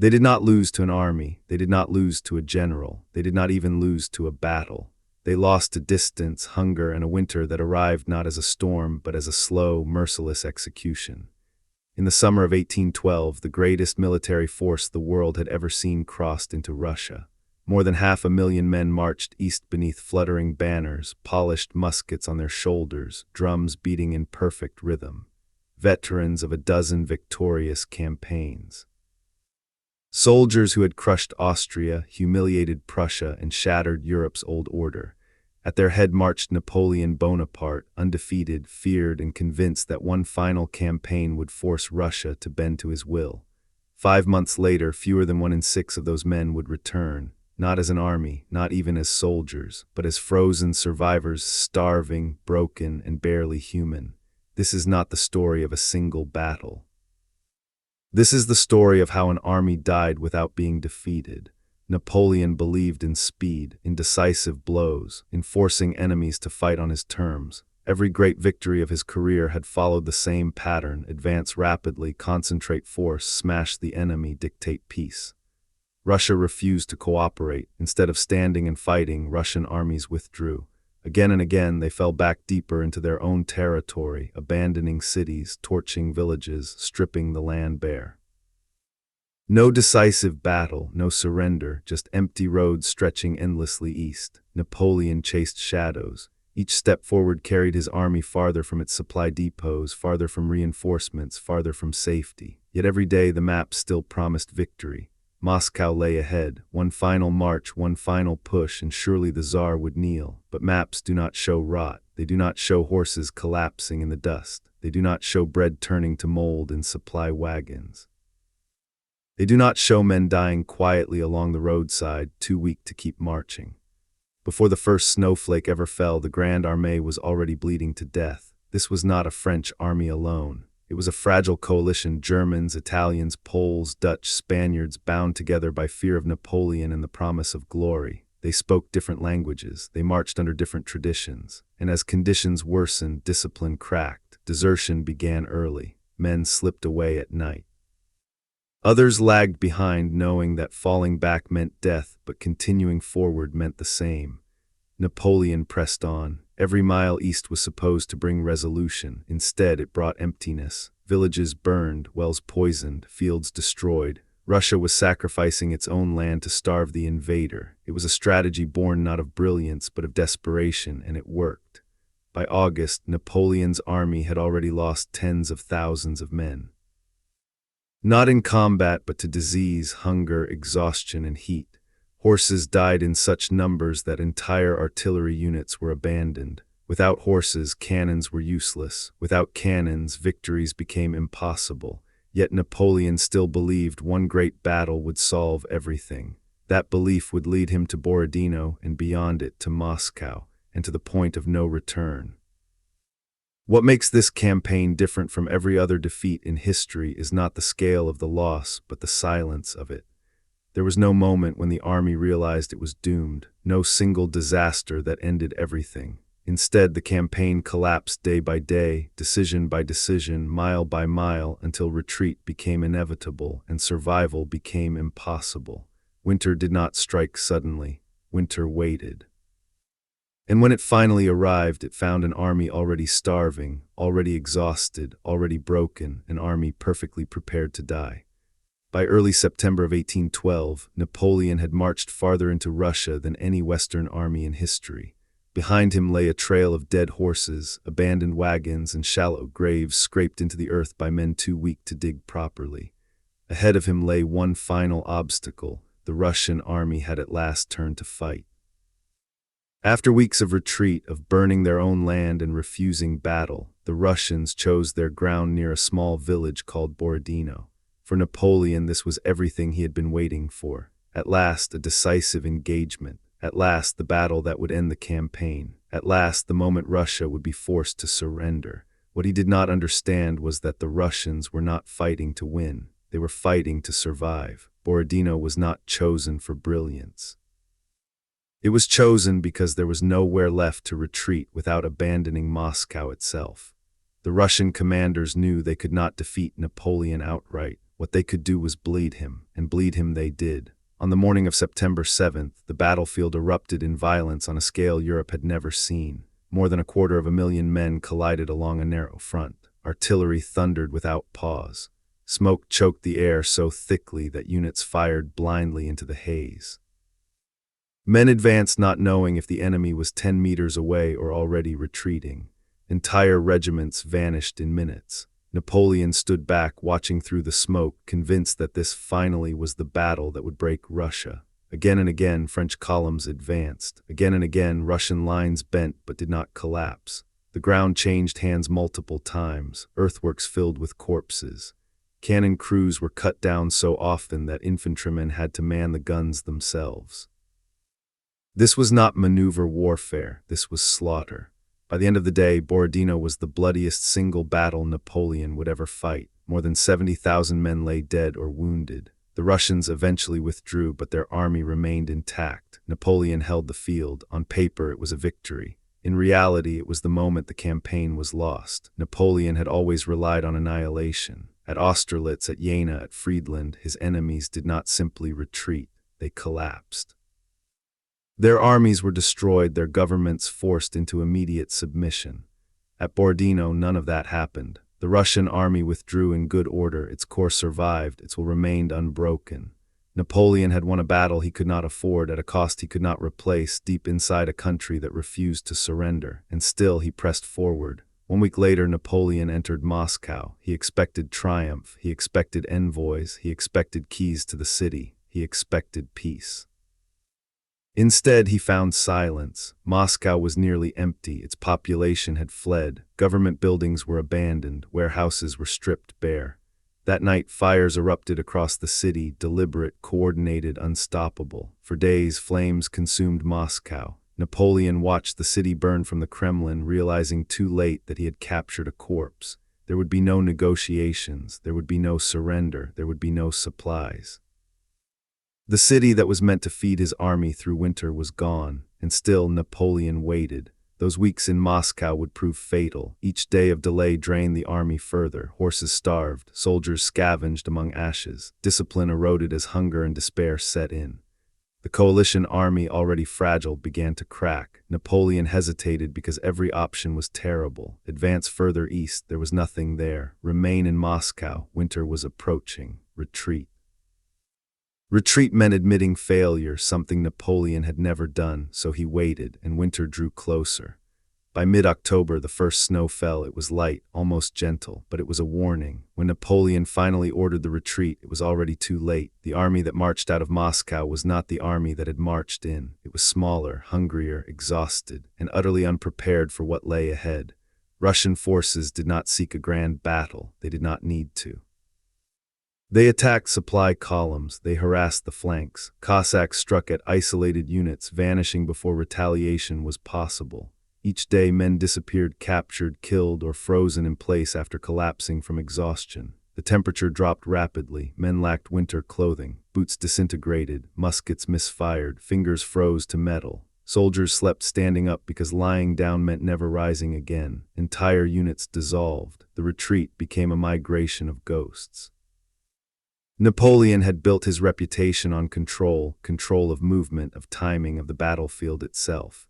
They did not lose to an army, they did not lose to a general, they did not even lose to a battle. They lost to distance, hunger, and a winter that arrived not as a storm, but as a slow, merciless execution. In the summer of 1812, the greatest military force the world had ever seen crossed into Russia. More than 500,000 men marched east beneath fluttering banners, polished muskets on their shoulders, drums beating in perfect rhythm. Veterans of a dozen victorious campaigns. Soldiers who had crushed Austria, humiliated Prussia, and shattered Europe's old order. At their head marched Napoleon Bonaparte, undefeated, feared, and convinced that one final campaign would force Russia to bend to his will. 5 months later, fewer than 1 in 6 of those men would return, not as an army, not even as soldiers, but as frozen survivors, starving, broken, and barely human. This is not the story of a single battle. This is the story of how an army died without being defeated. Napoleon believed in speed, in decisive blows, in forcing enemies to fight on his terms. Every great victory of his career had followed the same pattern: advance rapidly, concentrate force, smash the enemy, dictate peace. Russia refused to cooperate. Instead of standing and fighting, Russian armies withdrew. Again and again, they fell back deeper into their own territory, abandoning cities, torching villages, stripping the land bare. No decisive battle, no surrender, just empty roads stretching endlessly east. Napoleon chased shadows. Each step forward carried his army farther from its supply depots, farther from reinforcements, farther from safety. Yet every day the map still promised victory. Moscow lay ahead, one final march, one final push, and surely the Tsar would kneel. But maps do not show rot. They do not show horses collapsing in the dust. They do not show bread turning to mold in supply wagons. They do not show men dying quietly along the roadside, too weak to keep marching. Before the first snowflake ever fell, the Grand Armée was already bleeding to death. This was not a French army alone. It was a fragile coalition: Germans, Italians, Poles, Dutch, Spaniards, bound together by fear of Napoleon and the promise of glory. They spoke different languages, they marched under different traditions, and as conditions worsened, discipline cracked. Desertion began early. Men slipped away at night. Others lagged behind, knowing that falling back meant death, but continuing forward meant the same. Napoleon pressed on. Every mile east was supposed to bring resolution. Instead, it brought emptiness. Villages burned, wells poisoned, fields destroyed. Russia was sacrificing its own land to starve the invader. It was a strategy born not of brilliance, but of desperation, and it worked. By August, Napoleon's army had already lost tens of thousands of men. Not in combat, but to disease, hunger, exhaustion, and heat. Horses died in such numbers that entire artillery units were abandoned. Without horses, cannons were useless. Without cannons, victories became impossible. Yet Napoleon still believed one great battle would solve everything. That belief would lead him to Borodino, and beyond it to Moscow, and to the point of no return. What makes this campaign different from every other defeat in history is not the scale of the loss, but the silence of it. There was no moment when the army realized it was doomed, no single disaster that ended everything. Instead, the campaign collapsed day by day, decision by decision, mile by mile, until retreat became inevitable and survival became impossible. Winter did not strike suddenly. Winter waited. And when it finally arrived, it found an army already starving, already exhausted, already broken, an army perfectly prepared to die. By early September of 1812, Napoleon had marched farther into Russia than any Western army in history. Behind him lay a trail of dead horses, abandoned wagons, and shallow graves scraped into the earth by men too weak to dig properly. Ahead of him lay one final obstacle: the Russian army had at last turned to fight. After weeks of retreat, of burning their own land and refusing battle, the Russians chose their ground near a small village called Borodino. For Napoleon, this was everything he had been waiting for. At last, a decisive engagement. At last, the battle that would end the campaign. At last, the moment Russia would be forced to surrender. What he did not understand was that the Russians were not fighting to win. They were fighting to survive. Borodino was not chosen for brilliance. It was chosen because there was nowhere left to retreat without abandoning Moscow itself. The Russian commanders knew they could not defeat Napoleon outright. What they could do was bleed him, and bleed him they did. On the morning of September 7th, the battlefield erupted in violence on a scale Europe had never seen. More than 250,000 men collided along a narrow front. Artillery thundered without pause. Smoke choked the air so thickly that units fired blindly into the haze. Men advanced not knowing if the enemy was 10 meters away or already retreating. Entire regiments vanished in minutes. Napoleon stood back, watching through the smoke, convinced that this finally was the battle that would break Russia. Again and again, French columns advanced. Again and again, Russian lines bent but did not collapse. The ground changed hands multiple times, earthworks filled with corpses. Cannon crews were cut down so often that infantrymen had to man the guns themselves. This was not maneuver warfare, this was slaughter. By the end of the day, Borodino was the bloodiest single battle Napoleon would ever fight. More than 70,000 men lay dead or wounded. The Russians eventually withdrew, but their army remained intact. Napoleon held the field. On paper, it was a victory. In reality, it was the moment the campaign was lost. Napoleon had always relied on annihilation. At Austerlitz, at Jena, at Friedland, his enemies did not simply retreat, they collapsed. Their armies were destroyed, their governments forced into immediate submission. At Borodino, none of that happened. The Russian army withdrew in good order, its core survived, its will remained unbroken. Napoleon had won a battle he could not afford at a cost he could not replace, deep inside a country that refused to surrender, and still he pressed forward. 1 week later, Napoleon entered Moscow. He expected triumph, he expected envoys, he expected keys to the city, he expected peace. Instead, he found silence. Moscow was nearly empty, its population had fled, government buildings were abandoned, warehouses were stripped bare. That night, fires erupted across the city, deliberate, coordinated, unstoppable. For days, flames consumed Moscow. Napoleon watched the city burn from the Kremlin, realizing too late that he had captured a corpse. There would be no negotiations, there would be no surrender, there would be no supplies. The city that was meant to feed his army through winter was gone, and still Napoleon waited. Those weeks in Moscow would prove fatal. Each day of delay drained the army further. Horses starved, soldiers scavenged among ashes. Discipline eroded as hunger and despair set in. The coalition army, already fragile, began to crack. Napoleon hesitated because every option was terrible. Advance further east, there was nothing there. Remain in Moscow, winter was approaching. Retreat. Retreat meant admitting failure, something Napoleon had never done, so he waited, and winter drew closer. By mid-October, the first snow fell. It was light, almost gentle, but it was a warning. When Napoleon finally ordered the retreat, it was already too late. The army that marched out of Moscow was not the army that had marched in. It was smaller, hungrier, exhausted, and utterly unprepared for what lay ahead. Russian forces did not seek a grand battle. They did not need to. They attacked supply columns, they harassed the flanks. Cossacks struck at isolated units, vanishing before retaliation was possible. Each day men disappeared, captured, killed, or frozen in place after collapsing from exhaustion. The temperature dropped rapidly, men lacked winter clothing, boots disintegrated, muskets misfired, fingers froze to metal. Soldiers slept standing up because lying down meant never rising again. Entire units dissolved. The retreat became a migration of ghosts. Napoleon had built his reputation on control of movement, of timing, of the battlefield itself.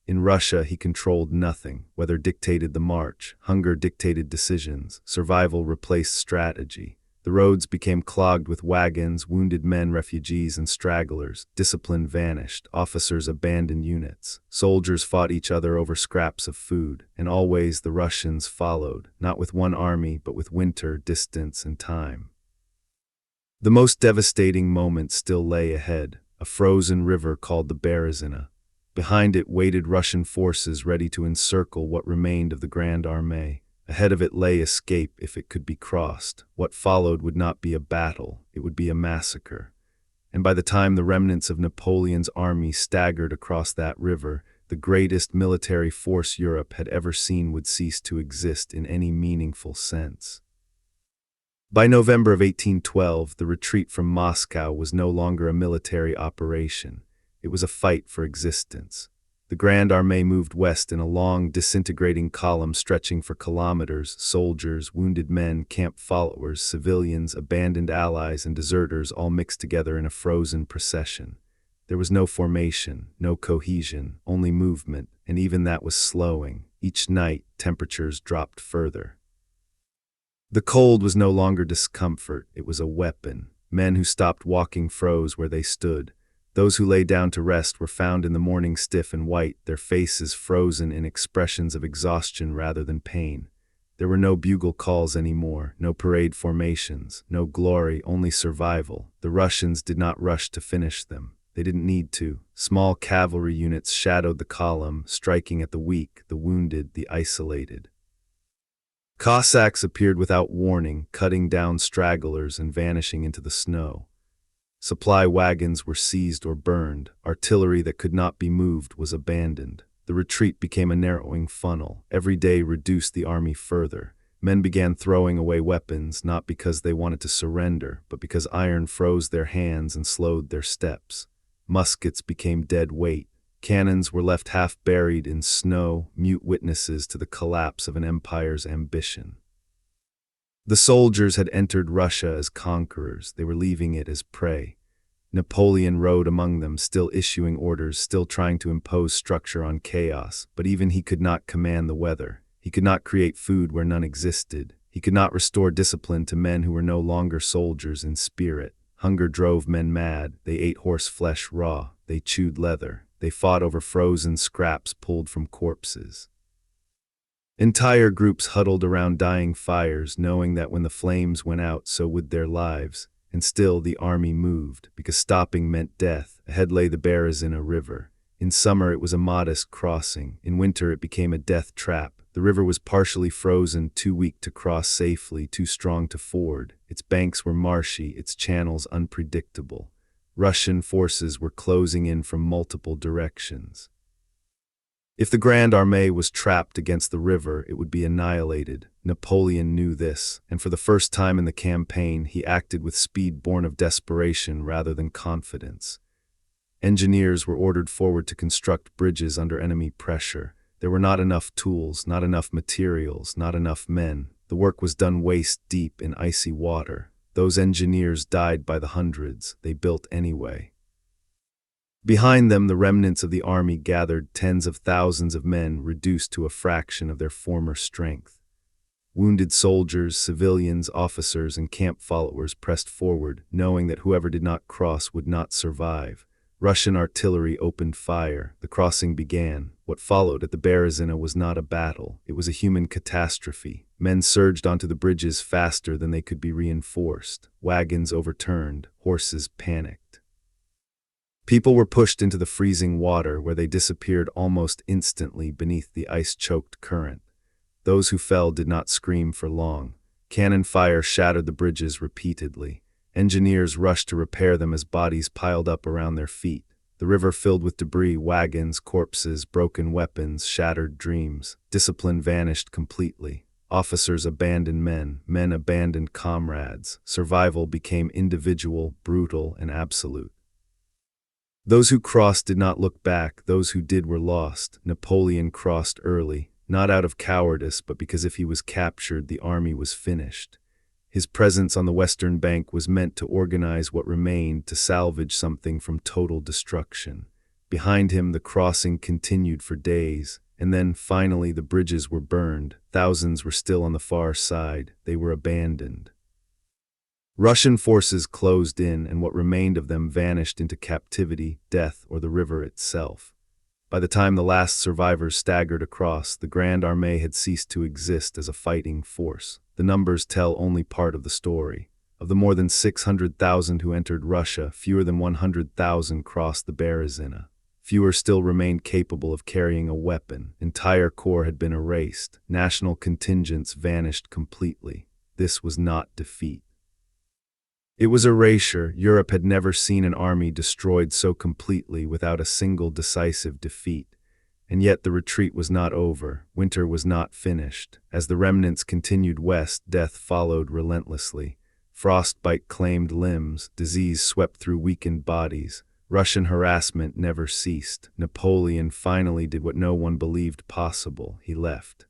In Russia, he controlled nothing. Weather dictated the march, hunger dictated decisions, survival replaced strategy. The roads became clogged with wagons, wounded men, refugees, and stragglers. Discipline vanished, officers abandoned units. Soldiers fought each other over scraps of food, and always the Russians followed, not with one army, but with winter, distance, and time. The most devastating moment still lay ahead, a frozen river called the Berezina. Behind it waited Russian forces ready to encircle what remained of the Grand Armée. Ahead of it lay escape if it could be crossed. What followed would not be a battle, it would be a massacre. And by the time the remnants of Napoleon's army staggered across that river, the greatest military force Europe had ever seen would cease to exist in any meaningful sense. By November of 1812, the retreat from Moscow was no longer a military operation. It was a fight for existence. The Grand Armée moved west in a long, disintegrating column stretching for kilometers. Soldiers, wounded men, camp followers, civilians, abandoned allies, and deserters all mixed together in a frozen procession. There was no formation, no cohesion, only movement, and even that was slowing. Each night, temperatures dropped further. The cold was no longer discomfort, it was a weapon. Men who stopped walking froze where they stood. Those who lay down to rest were found in the morning stiff and white, their faces frozen in expressions of exhaustion rather than pain. There were no bugle calls anymore, no parade formations, no glory, only survival. The Russians did not rush to finish them. They didn't need to. Small cavalry units shadowed the column, striking at the weak, the wounded, the isolated. Cossacks appeared without warning, cutting down stragglers and vanishing into the snow. Supply wagons were seized or burned. Artillery that could not be moved was abandoned. The retreat became a narrowing funnel. Every day reduced the army further. Men began throwing away weapons, not because they wanted to surrender, but because iron froze their hands and slowed their steps. Muskets became dead weight. Cannons were left half buried in snow, mute witnesses to the collapse of an empire's ambition. The soldiers had entered Russia as conquerors. They were leaving it as prey. Napoleon rode among them, still issuing orders, still trying to impose structure on chaos, but even he could not command the weather. He could not create food where none existed. He could not restore discipline to men who were no longer soldiers in spirit. Hunger drove men mad. They ate horse flesh raw. They chewed leather. They fought over frozen scraps pulled from corpses. Entire groups huddled around dying fires, knowing that when the flames went out, so would their lives. And still the army moved, because stopping meant death. Ahead lay the Berezina River. In summer it was a modest crossing. In winter it became a death trap. The river was partially frozen, too weak to cross safely, too strong to ford. Its banks were marshy, its channels unpredictable. Russian forces were closing in from multiple directions. If the Grand Armée was trapped against the river, it would be annihilated. Napoleon knew this, and for the first time in the campaign, he acted with speed born of desperation rather than confidence. Engineers were ordered forward to construct bridges under enemy pressure. There were not enough tools, not enough materials, not enough men. The work was done waist-deep in icy water. Those engineers died by the hundreds. They built anyway. Behind them, the remnants of the army gathered, tens of thousands of men reduced to a fraction of their former strength. Wounded soldiers, civilians, officers, and camp followers pressed forward, knowing that whoever did not cross would not survive. Russian artillery opened fire. The crossing began. What followed at the Berezina was not a battle. It was a human catastrophe. Men surged onto the bridges faster than they could be reinforced. Wagons overturned. Horses panicked. People were pushed into the freezing water, where they disappeared almost instantly beneath the ice-choked current. Those who fell did not scream for long. Cannon fire shattered the bridges repeatedly. Engineers rushed to repair them as bodies piled up around their feet. The river filled with debris, wagons, corpses, broken weapons, shattered dreams. Discipline vanished completely. Officers abandoned men, men abandoned comrades. Survival became individual, brutal, and absolute. Those who crossed did not look back. Those who did were lost. Napoleon crossed early, not out of cowardice, but because if he was captured, the army was finished. His presence on the western bank was meant to organize what remained, to salvage something from total destruction. Behind him, the crossing continued for days, and then, finally, the bridges were burned. Thousands were still on the far side. They were abandoned. Russian forces closed in, and what remained of them vanished into captivity, death, or the river itself. By the time the last survivors staggered across, the Grand Armée had ceased to exist as a fighting force. The numbers tell only part of the story. Of the more than 600,000 who entered Russia, fewer than 100,000 crossed the Berezina. Fewer still remained capable of carrying a weapon. Entire corps had been erased. National contingents vanished completely. This was not defeat. It was erasure. Europe had never seen an army destroyed so completely without a single decisive defeat. And yet the retreat was not over. Winter was not finished. As the remnants continued west, death followed relentlessly. Frostbite claimed limbs. Disease swept through weakened bodies. Russian harassment never ceased. Napoleon finally did what no one believed possible. He left.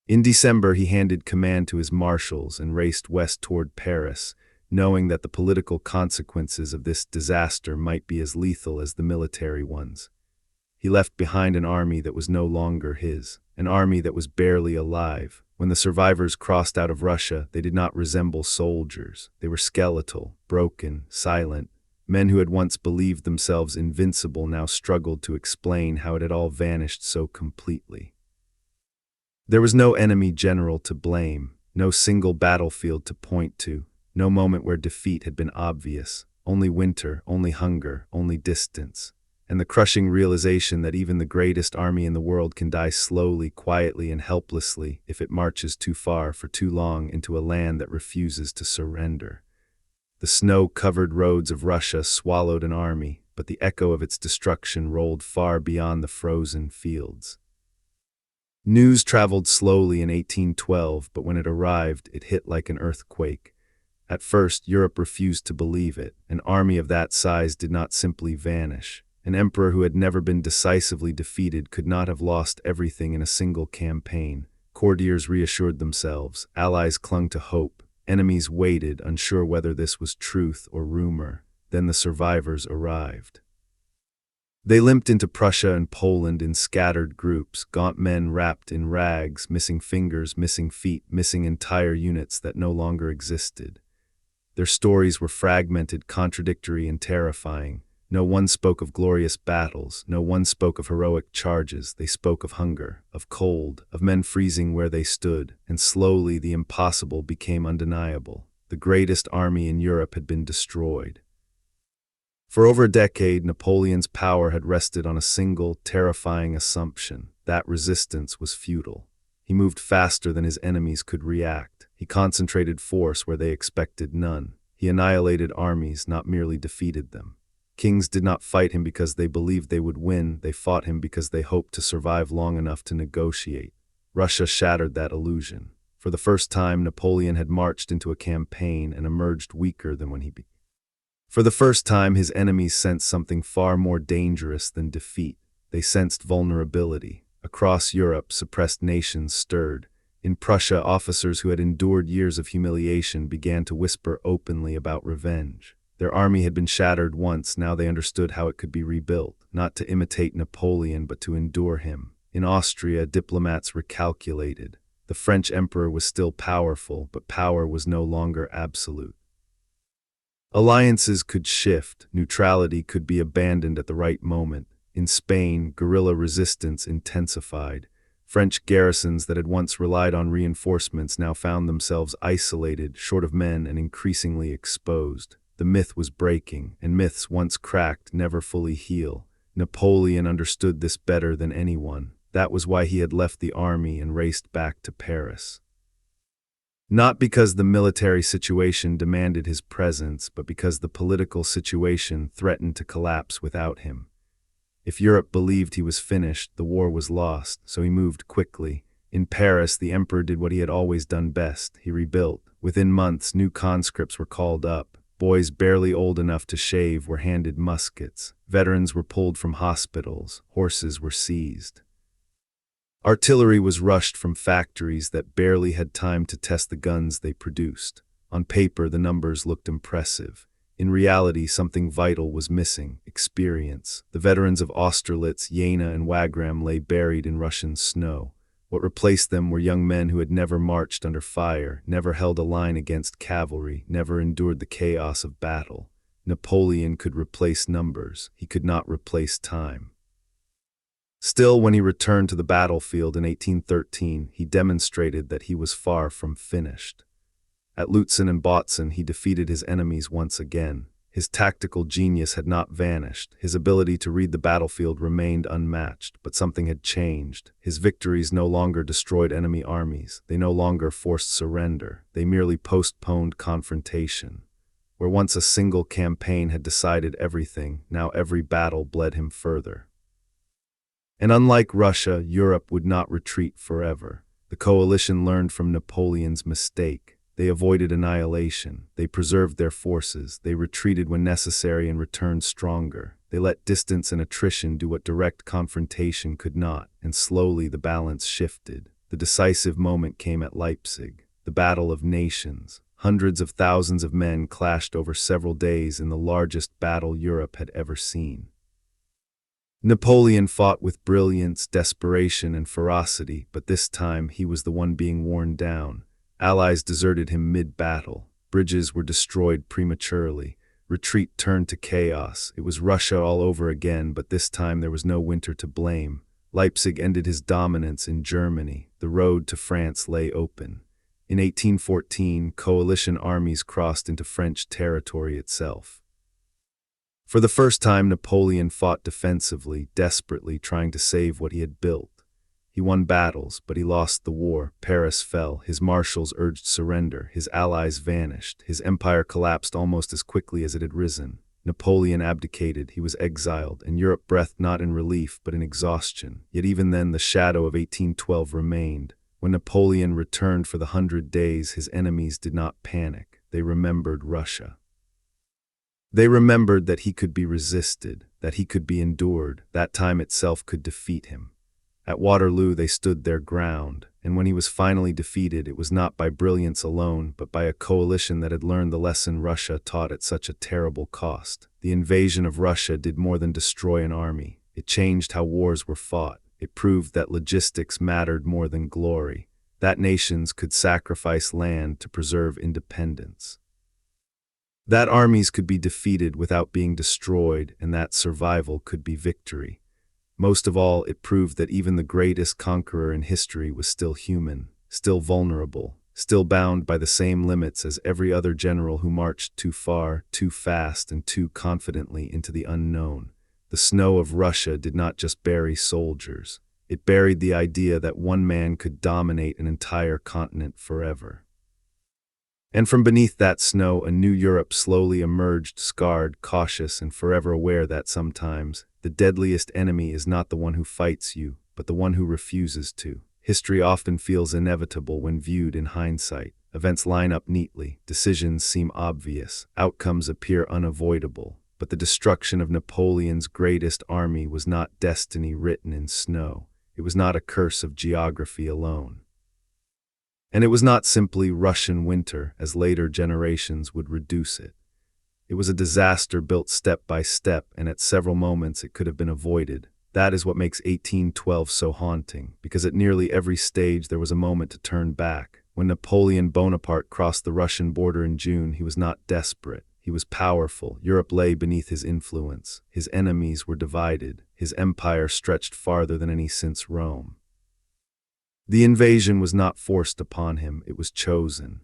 In December, he handed command to his marshals and raced west toward Paris, knowing that the political consequences of this disaster might be as lethal as the military ones. He left behind an army that was no longer his, an army that was barely alive. When the survivors crossed out of Russia, they did not resemble soldiers. They were skeletal, broken, silent. Men who had once believed themselves invincible now struggled to explain how it had all vanished so completely. There was no enemy general to blame, no single battlefield to point to, no moment where defeat had been obvious. Only winter, only hunger, only distance, and the crushing realization that even the greatest army in the world can die slowly, quietly, and helplessly if it marches too far for too long into a land that refuses to surrender. The snow-covered roads of Russia swallowed an army, but the echo of its destruction rolled far beyond the frozen fields. News traveled slowly in 1812, but when it arrived, it hit like an earthquake. At first, Europe refused to believe it. An army of that size did not simply vanish. An emperor who had never been decisively defeated could not have lost everything in a single campaign. Courtiers reassured themselves. Allies clung to hope. Enemies waited, unsure whether this was truth or rumor. Then the survivors arrived. They limped into Prussia and Poland in scattered groups, gaunt men wrapped in rags, missing fingers, missing feet, missing entire units that no longer existed. Their stories were fragmented, contradictory, and terrifying. No one spoke of glorious battles, no one spoke of heroic charges. They spoke of hunger, of cold, of men freezing where they stood, and slowly the impossible became undeniable. The greatest army in Europe had been destroyed. For over a decade, Napoleon's power had rested on a single, terrifying assumption: that resistance was futile. He moved faster than his enemies could react. He concentrated force where they expected none. He annihilated armies, not merely defeated them. Kings did not fight him because they believed they would win. They fought him because they hoped to survive long enough to negotiate. Russia shattered that illusion. For the first time, Napoleon had marched into a campaign and emerged weaker than when he began. For the first time, his enemies sensed something far more dangerous than defeat. They sensed vulnerability. Across Europe, suppressed nations stirred. In Prussia, officers who had endured years of humiliation began to whisper openly about revenge. Their army had been shattered once, now they understood how it could be rebuilt, not to imitate Napoleon but to endure him. In Austria, diplomats recalculated. The French emperor was still powerful, but power was no longer absolute. Alliances could shift, neutrality could be abandoned at the right moment. In Spain, guerrilla resistance intensified. French garrisons that had once relied on reinforcements now found themselves isolated, short of men, and increasingly exposed. The myth was breaking, and myths once cracked never fully heal. Napoleon understood this better than anyone. That was why he had left the army and raced back to Paris. Not because the military situation demanded his presence, but because the political situation threatened to collapse without him. If Europe believed he was finished, the war was lost, so he moved quickly. In Paris, the emperor did what he had always done best. He rebuilt. Within months, new conscripts were called up. Boys barely old enough to shave were handed muskets. Veterans were pulled from hospitals. Horses were seized. Artillery was rushed from factories that barely had time to test the guns they produced. On paper, the numbers looked impressive. In reality, something vital was missing: experience. The veterans of Austerlitz, Jena, and Wagram lay buried in Russian snow. What replaced them were young men who had never marched under fire, never held a line against cavalry, never endured the chaos of battle. Napoleon could replace numbers. He could not replace time. Still, when he returned to the battlefield in 1813, he demonstrated that he was far from finished. At Lutzen and Bautzen, he defeated his enemies once again. His tactical genius had not vanished. His ability to read the battlefield remained unmatched, but something had changed. His victories no longer destroyed enemy armies. They no longer forced surrender. They merely postponed confrontation. Where once a single campaign had decided everything, now every battle bled him further. And unlike Russia, Europe would not retreat forever. The coalition learned from Napoleon's mistake. They avoided annihilation. They preserved their forces. They retreated when necessary and returned stronger. They let distance and attrition do what direct confrontation could not, and slowly the balance shifted. The decisive moment came at Leipzig, the Battle of Nations. Hundreds of thousands of men clashed over several days in the largest battle Europe had ever seen. Napoleon fought with brilliance, desperation, and ferocity, but this time he was the one being worn down. Allies deserted him mid-battle. Bridges were destroyed prematurely. Retreat turned to chaos. It was Russia all over again, but this time there was no winter to blame. Leipzig ended his dominance in Germany. The road to France lay open. In 1814, coalition armies crossed into French territory itself. For the first time, Napoleon fought defensively, desperately trying to save what he had built. He won battles, but he lost the war. Paris fell. His marshals urged surrender. His allies vanished. His empire collapsed almost as quickly as it had risen. Napoleon abdicated. He was exiled, and Europe breathed not in relief but in exhaustion. Yet even then the shadow of 1812 remained. When Napoleon returned for the 100 Days, his enemies did not panic. They remembered Russia. They remembered that he could be resisted, that he could be endured. That time itself could defeat him. At Waterloo they stood their ground, and when he was finally defeated, it was not by brilliance alone, but by a coalition that had learned the lesson Russia taught at such a terrible cost. The invasion of Russia did more than destroy an army. It changed how wars were fought. It proved that logistics mattered more than glory, that nations could sacrifice land to preserve independence, that armies could be defeated without being destroyed, and that survival could be victory. Most of all, it proved that even the greatest conqueror in history was still human, still vulnerable, still bound by the same limits as every other general who marched too far, too fast, and too confidently into the unknown. The snow of Russia did not just bury soldiers. It buried the idea that one man could dominate an entire continent forever. And from beneath that snow, a new Europe slowly emerged, scarred, cautious, and forever aware that sometimes the deadliest enemy is not the one who fights you, but the one who refuses to. History often feels inevitable when viewed in hindsight. Events line up neatly, decisions seem obvious, outcomes appear unavoidable. But the destruction of Napoleon's greatest army was not destiny written in snow. It was not a curse of geography alone. And it was not simply Russian winter, as later generations would reduce it. It was a disaster built step by step, and at several moments it could have been avoided. That is what makes 1812 so haunting, because at nearly every stage there was a moment to turn back. When Napoleon Bonaparte crossed the Russian border in June, he was not desperate. He was powerful. Europe lay beneath his influence. His enemies were divided. His empire stretched farther than any since Rome. The invasion was not forced upon him, it was chosen.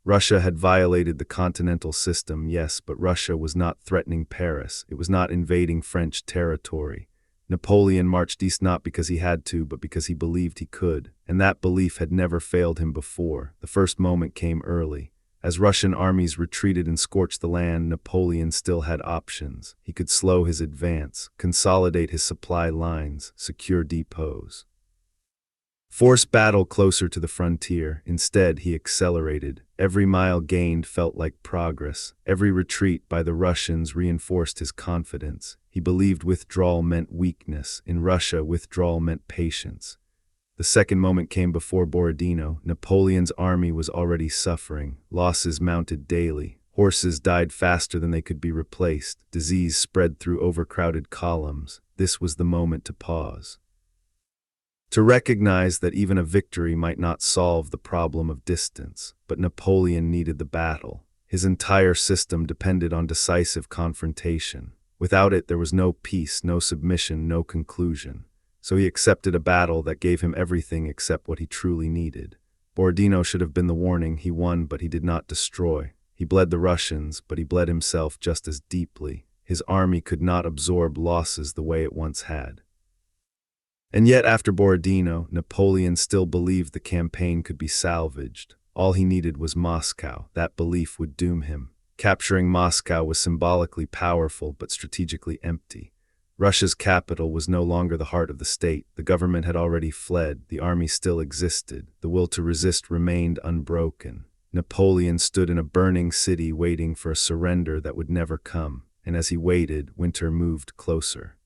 Russia had violated the continental system, yes, but Russia was not threatening Paris. It was not invading French territory. Napoleon marched east not because he had to, but because he believed he could, and that belief had never failed him before. The first moment came early. As Russian armies retreated and scorched the land, Napoleon still had options. He could slow his advance, consolidate his supply lines, secure depots, force battle closer to the frontier. Instead, he accelerated. Every mile gained felt like progress. Every retreat by the Russians reinforced his confidence. He believed withdrawal meant weakness. In Russia, withdrawal meant patience. The second moment came before Borodino. Napoleon's army was already suffering. Losses mounted daily. Horses died faster than they could be replaced. Disease spread through overcrowded columns. This was the moment to pause, to recognize that even a victory might not solve the problem of distance. But Napoleon needed the battle. His entire system depended on decisive confrontation. Without it, there was no peace, no submission, no conclusion. So he accepted a battle that gave him everything except what he truly needed. Borodino should have been the warning. He won, but he did not destroy. He bled the Russians, but he bled himself just as deeply. His army could not absorb losses the way it once had. And yet, after Borodino, Napoleon still believed the campaign could be salvaged. All he needed was Moscow. That belief would doom him. Capturing Moscow was symbolically powerful, but strategically empty. Russia's capital was no longer the heart of the state. The government had already fled. The army still existed. The will to resist remained unbroken. Napoleon stood in a burning city waiting for a surrender that would never come, and as he waited, winter moved closer.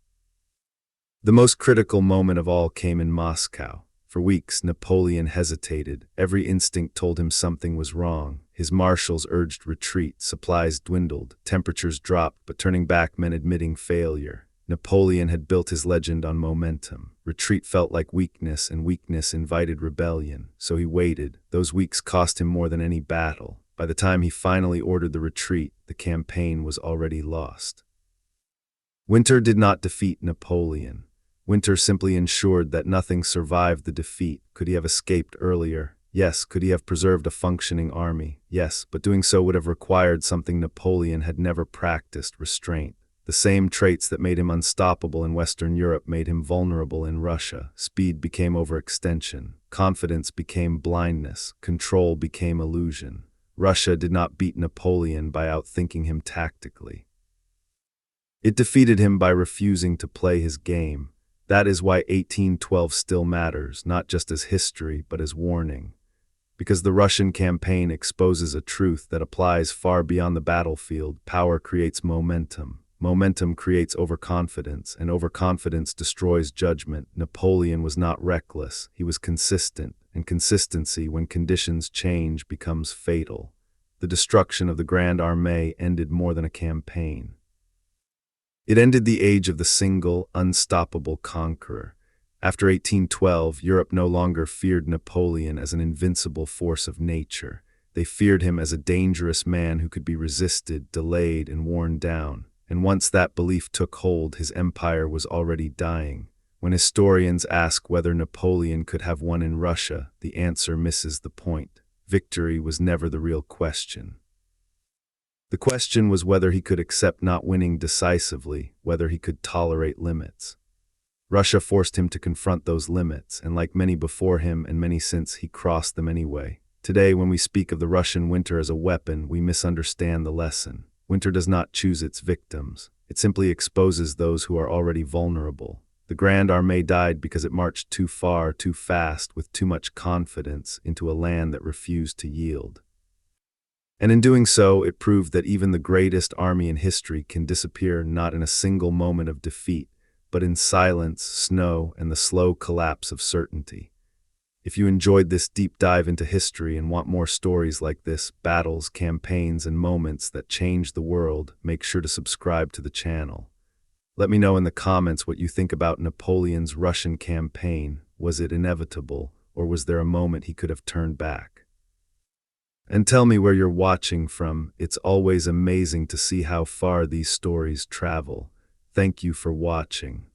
The most critical moment of all came in Moscow. For weeks, Napoleon hesitated. Every instinct told him something was wrong. His marshals urged retreat, supplies dwindled, temperatures dropped, but turning back meant admitting failure. Napoleon had built his legend on momentum. Retreat felt like weakness, and weakness invited rebellion. So he waited. Those weeks cost him more than any battle. By the time he finally ordered the retreat, the campaign was already lost. Winter did not defeat Napoleon. Winter simply ensured that nothing survived the defeat. Could he have escaped earlier? Yes. Could he have preserved a functioning army? Yes, but doing so would have required something Napoleon had never practiced: restraint. The same traits that made him unstoppable in Western Europe made him vulnerable in Russia. Speed became overextension. Confidence became blindness. Control became illusion. Russia did not beat Napoleon by outthinking him tactically. It defeated him by refusing to play his game. That is why 1812 still matters, not just as history, but as warning. Because the Russian campaign exposes a truth that applies far beyond the battlefield. Power creates momentum. Momentum creates overconfidence, and overconfidence destroys judgment. Napoleon was not reckless, he was consistent, and consistency, when conditions change, becomes fatal. The destruction of the Grande Armée ended more than a campaign. It ended the age of the single, unstoppable conqueror. After 1812, Europe no longer feared Napoleon as an invincible force of nature. They feared him as a dangerous man who could be resisted, delayed, and worn down. And once that belief took hold, his empire was already dying. When historians ask whether Napoleon could have won in Russia, the answer misses the point. Victory was never the real question. The question was whether he could accept not winning decisively, whether he could tolerate limits. Russia forced him to confront those limits, and like many before him and many since, he crossed them anyway. Today, when we speak of the Russian winter as a weapon, we misunderstand the lesson. Winter does not choose its victims. It simply exposes those who are already vulnerable. The Grande Armée died because it marched too far, too fast, with too much confidence into a land that refused to yield. And in doing so, it proved that even the greatest army in history can disappear not in a single moment of defeat, but in silence, snow, and the slow collapse of certainty. If you enjoyed this deep dive into history and want more stories like this, battles, campaigns, and moments that change the world, make sure to subscribe to the channel. Let me know in the comments what you think about Napoleon's Russian campaign. Was it inevitable, or was there a moment he could have turned back? And tell me where you're watching from. It's always amazing to see how far these stories travel. Thank you for watching.